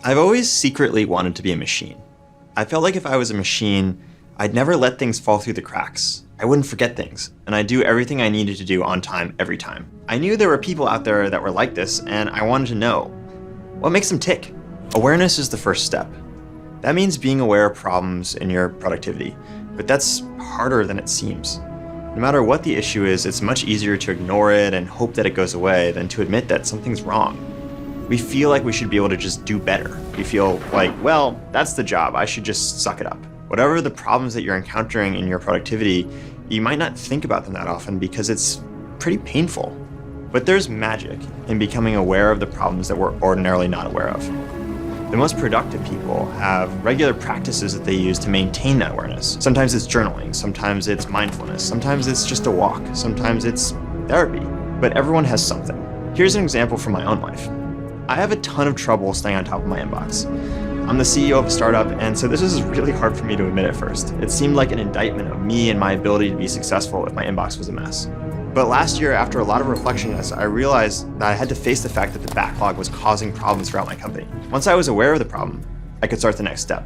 I've always secretly wanted to be a machine. I felt like if I was a machine, I'd never let things fall through the cracks. I wouldn't forget things, and I'd do everything I needed to do on time every time. I knew there were people out there that were like this, and I wanted to know, what makes them tick? Awareness is the first step. That means being aware of problems in your productivity, but that's harder than it seems. No matter what the issue is, it's much easier to ignore it and hope that it goes away than to admit that something's wrong. We feel like we should be able to just do better. We feel like, well, that's the job, I should just suck it up. Whatever the problems that you're encountering in your productivity, you might not think about them that often because it's pretty painful. But there's magic in becoming aware of the problems that we're ordinarily not aware of. The most productive people have regular practices that they use to maintain that awareness. Sometimes it's journaling, sometimes it's mindfulness, sometimes it's just a walk, sometimes it's therapy, but everyone has something. Here's an example from my own life. I have a ton of trouble staying on top of my inbox. I'm the CEO of a startup, and so this is really hard for me to admit at first. It seemed like an indictment of me and my ability to be successful if my inbox was a mess. But last year, after a lot of reflection on this, I realized that I had to face the fact that the backlog was causing problems throughout my company. Once I was aware of the problem, I could start the next step.